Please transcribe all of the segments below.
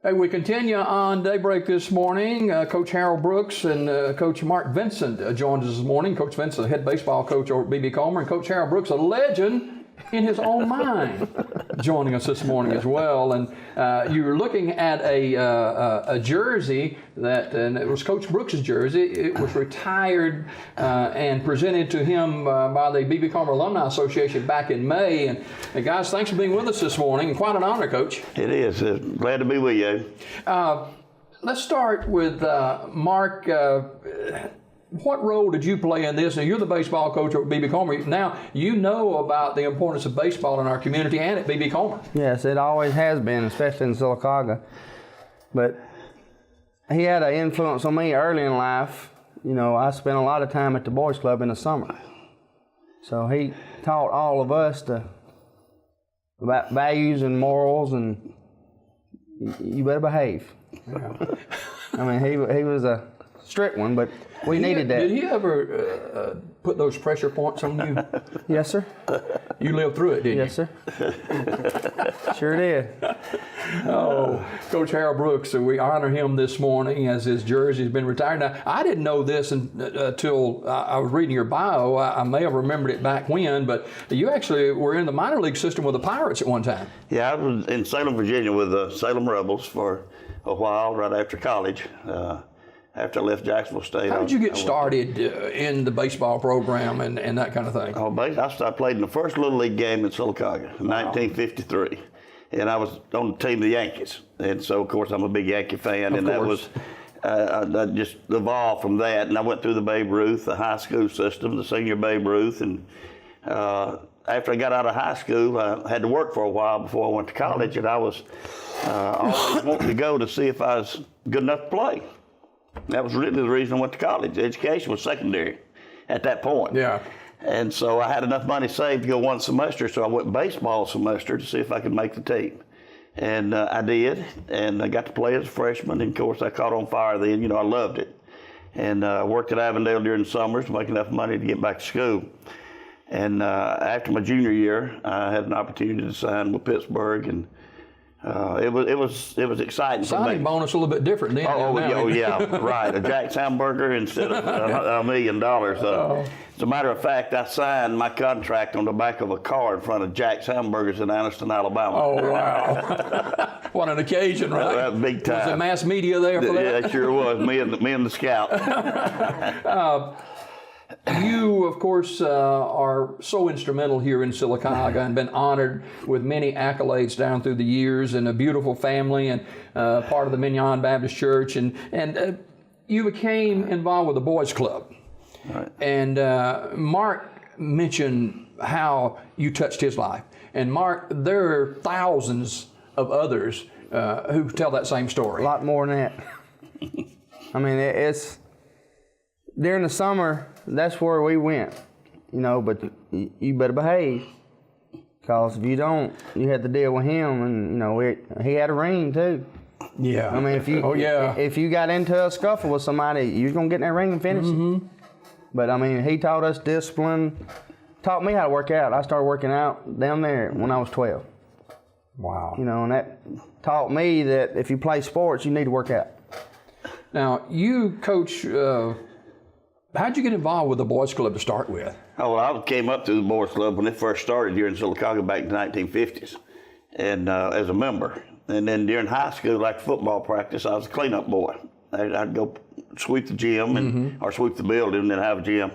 Hey, we continue on Daybreak this morning. Coach Harold Brooks and Coach Mark Vincent joined us this morning. Coach Vincent, the head baseball coach over at BB Comer, and Coach Harold Brooks, a legend in his own mind, joining us this morning as well. And you were looking at a jersey and it was Coach Brooks' jersey. It was retired and presented to him by the BB Comer Alumni Association back in May. And guys, thanks for being with us this morning. And quite an honor, Coach. It is. Glad to be with you. Let's start with Mark. What role did you play in this? Now, you're the baseball coach at BB Comer. Now, you know about the importance of baseball in our community and at BB Comer. Yes, it always has been, especially in Sylacauga. But he had an influence on me early in life. You know, I spent a lot of time at the boys club in the summer. So he taught all of us about values and morals, and you better behave. I mean, he was a strict one, but we needed that. Did he ever put those pressure points on you? Yes, sir. You lived through it, didn't you? Yes, sir. Sure did. Oh, Coach Harold Brooks, we honor him this morning as his jersey's been retired. Now, I didn't know this until I was reading your bio. I may have remembered it back when, but you actually were in the minor league system with the Pirates at one time. Yeah, I was in Salem, Virginia with the Salem Rebels for a while right after college. After I left Jacksonville State. How did you get started in the baseball program and that kind of thing? I played in the first Little League game in Sylacauga in 1953. And I was on the team of the Yankees. And so, of course, I'm a big Yankee fan. And that was, I just evolved from that. And I went through the Babe Ruth, the high school system, the senior Babe Ruth. And after I got out of high school, I had to work for a while before I went to college. And I was always wanting to go to see if I was good enough to play. That was really the reason I went to college. Education was secondary at that point. Yeah. And so I had enough money saved to go one semester, so I went baseball semester to see if I could make the team. And I did, and I got to play as a freshman. And, of course, I caught on fire then. You know, I loved it. And worked at Avondale during the summers to make enough money to get back to school. And after my junior year, I had an opportunity to sign with Pittsburgh, and it was exciting. Signing bonus a little bit different then. Oh yeah, right. A Jack's hamburger instead of $1 million. As a matter of fact, I signed my contract on the back of a car in front of Jack's Hamburgers in Anniston, Alabama. Oh wow! What an occasion, right? Big time. Was the mass media there for that? Yeah, it sure was. Me and the scout. You, of course, are so instrumental here in Sylacauga and been honored with many accolades down through the years, and a beautiful family, and part of the Mignon Baptist Church, and you became involved with the Boys Club. Right. And Mark mentioned how you touched his life. And Mark, there are thousands of others who tell that same story. A lot more than that. I mean, it's during the summer, that's where we went, you know, but you better behave, because if you don't, you have to deal with him. And, you know, he had a ring too. Yeah. I mean, if you got into a scuffle with somebody, you was going to get in that ring and finish it. But, I mean, he taught us discipline, taught me how to work out. I started working out down there when I was 12. Wow. You know, and that taught me that if you play sports, you need to work out. Now, you, Coach, how'd you get involved with the Boys Club to start with? Oh, well, I came up through the Boys Club when it first started here in Sylacauga back in the 1950s, and as a member. And then during high school, like football practice, I was a cleanup boy. I'd go sweep the gym or sweep the building and then have a gym.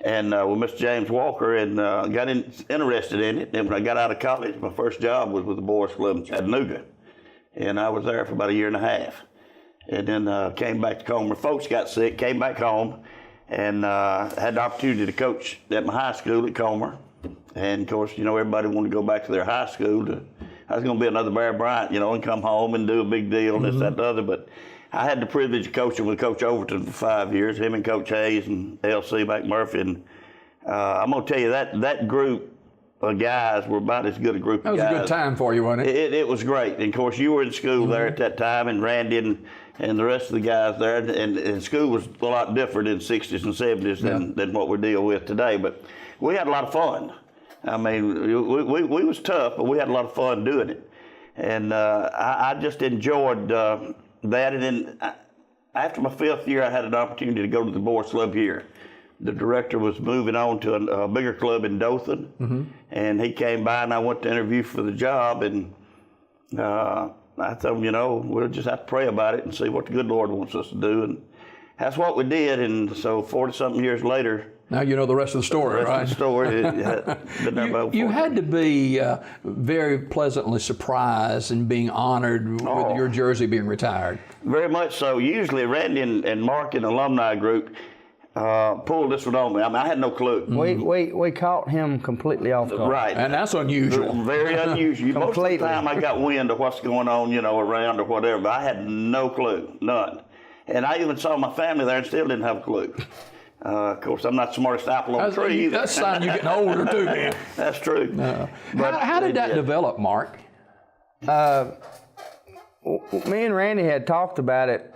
And with Mr. James Walker, and got interested in it. And when I got out of college, my first job was with the Boys Club in Chattanooga. And I was there for about a year and a half. And then came back to Comer. Folks got sick, came back home, and had the opportunity to coach at my high school at Comer. And of course, you know, everybody wanted to go back to their high school. I was going to be another Bear Bryant, you know, and come home and do a big deal, and this, that, and the other. But I had the privilege of coaching with Coach Overton for 5 years, him and Coach Hayes and L.C. McMurphy. And I'm going to tell you, that group of guys were about as good a group of guys. That was a good time for you, wasn't it? It was great. And of course, you were in school there at that time, and Randy and the rest of the guys there. And school was a lot different in the 60s and 70s than what we deal with today. But we had a lot of fun. I mean, we was tough, but we had a lot of fun doing it. And I just enjoyed that. And then after my 5th year, I had an opportunity to go to the boys club here. The director was moving on to a bigger club in Dothan, and he came by, and I went to interview for the job, and I told him, we'll just have to pray about it and see what the good Lord wants us to do. And that's what we did. And so 40-something years later, now you know the rest of the story, right? Of the story. Been there about You had to be very pleasantly surprised and being honored with your jersey being retired. Very much so. Usually Randy and Mark and the alumni group pulled this one on me. I mean, I had no clue. We caught him completely off guard. Right. And that's unusual. Very unusual. Most of the Completely. time I got wind of what's going on, around or whatever, but I had no clue, none. And I even saw my family there and still didn't have a clue. Of course, I'm not the smartest apple on the tree either. That's a sign you're getting older too, man. That's true. But how did that develop, Mark? Me and Randy had talked about it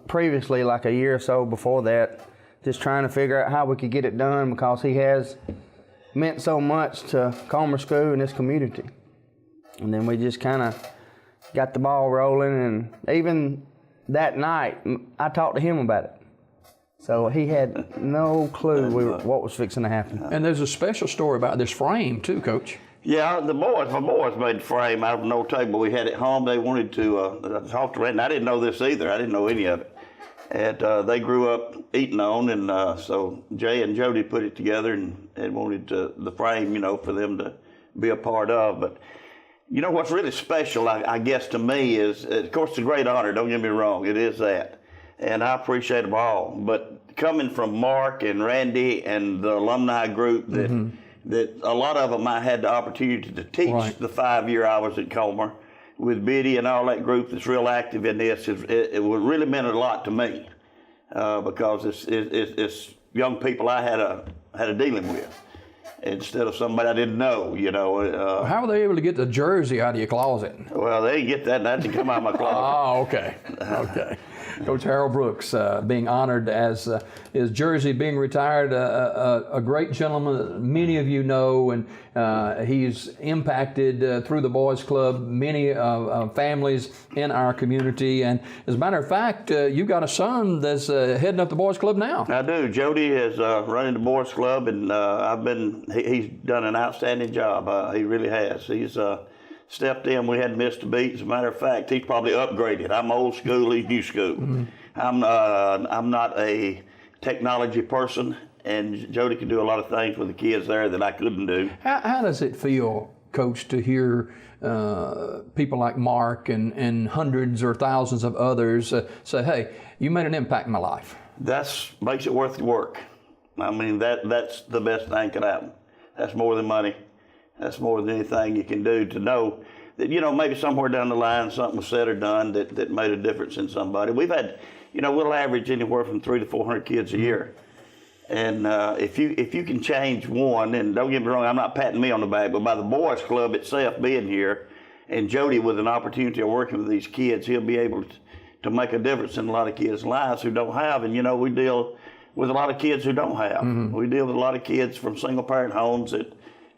previously, like a year or so before that, just trying to figure out how we could get it done because he has meant so much to Comer School and this community. And then we just kind of got the ball rolling, and even that night, I talked to him about it. So he had no clue what was fixing to happen. And there's a special story about this frame too, Coach. Yeah, my boys made the frame out of an old table we had at home. They wanted to talk to Randy. I didn't know this either. I didn't know any of it. And they grew up eating on, and so Jay and Jody put it together and wanted the frame, for them to be a part of. But what's really special, I guess, to me is, of course, it's a great honor. Don't get me wrong. It is that. And I appreciate them all. But coming from Mark and Randy and the alumni group that a lot of them I had the opportunity to teach the 5 year I was at Comer with Biddy and all that group that's real active in this. It really meant a lot to me because it's young people I had a dealing with instead of somebody I didn't know, How were they able to get the jersey out of your closet? Well, they didn't get that. That didn't come out of my closet. Oh, okay. Okay. Coach Harold Brooks being honored as his jersey being retired, a great gentleman that many of you know, and he's impacted through the Boys Club many families in our community. And as a matter of fact, you got a son that's heading up the Boys Club now. I do. Jody is running the Boys Club, and he's done an outstanding job. He really has. He's stepped in. We hadn't missed a beat. As a matter of fact, he's probably upgraded. I'm old school. He's new school. Mm-hmm. I'm not a technology person, and Jody can do a lot of things with the kids there that I couldn't do. How does it feel, Coach, to hear people like Mark and hundreds or thousands of others say, "Hey, you made an impact in my life"? That makes it worth the work. I mean, that's the best thing could happen. That's more than money. That's more than anything you can do to know that, maybe somewhere down the line something was said or done that made a difference in somebody. We've had, we'll average anywhere from 300 to 400 kids a year. And if you can change one, and don't get me wrong, I'm not patting me on the back, but by the Boys Club itself being here, and Jody with an opportunity of working with these kids, he'll be able to make a difference in a lot of kids' lives who don't have. And, we deal with a lot of kids who don't have. Mm-hmm. We deal with a lot of kids from single-parent homes that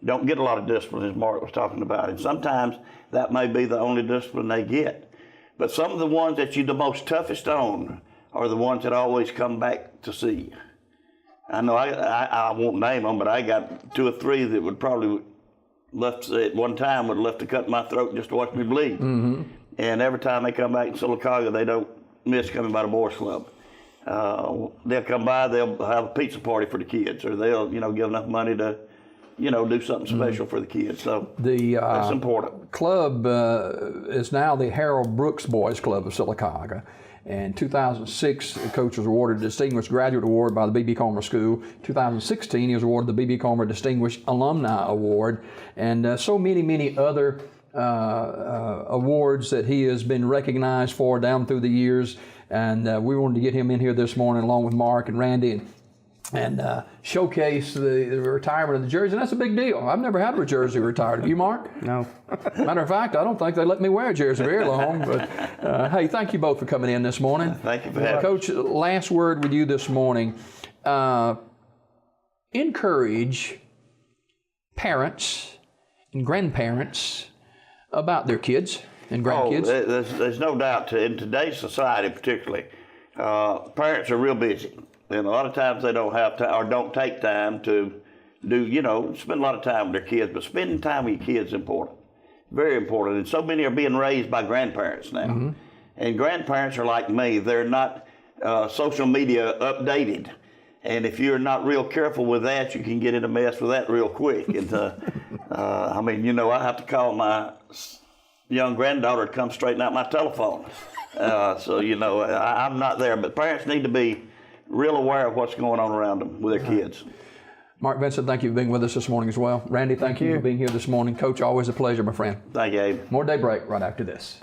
don't get a lot of discipline, as Mark was talking about. And sometimes that may be the only discipline they get. But some of the ones that you're the most toughest on are the ones that always come back to see you. I know I won't name them, but I got 2 or 3 that would probably at one time would have left a cut in my throat just to watch me bleed. Mm-hmm. And every time they come back in Sylacauga, they don't miss coming by the Boys Club. They'll come by, they'll have a pizza party for the kids, or they'll, give enough money to do something special for the kids. So that's important. Club is now the Harold Brooks Boys Club of Sylacauga. In 2006, the coach was awarded a Distinguished Graduate Award by the B.B. Comer School. 2016, he was awarded the B.B. Comer Distinguished Alumni Award. And so many other awards that he has been recognized for down through the years. And we wanted to get him in here this morning along with Mark and Randy and showcase the retirement of the jersey. And that's a big deal. I've never had a jersey retired. Have you, Mark? No. Matter of fact, I don't think they let me wear a jersey very long. But hey, thank you both for coming in this morning. Thank you for having me. Coach, last word with you this morning. Encourage parents and grandparents about their kids and grandkids? There's no doubt. In today's society, particularly, parents are real busy, and a lot of times they don't have time or don't take time to spend a lot of time with their kids. But spending time with your kids is important, very important. And so many are being raised by grandparents now, Mm-hmm. and grandparents are like me. They're not social media updated. And if you're not real careful with that, you can get in a mess with that real quick. And I have to call my young granddaughter to come straighten out my telephone. I'm not there. But parents need to be real aware of what's going on around them with their kids. Mark Vincent, thank you for being with us this morning as well. Randy, thank you for being here this morning. Coach, always a pleasure, my friend. Thank you, Abe. More Daybreak right after this.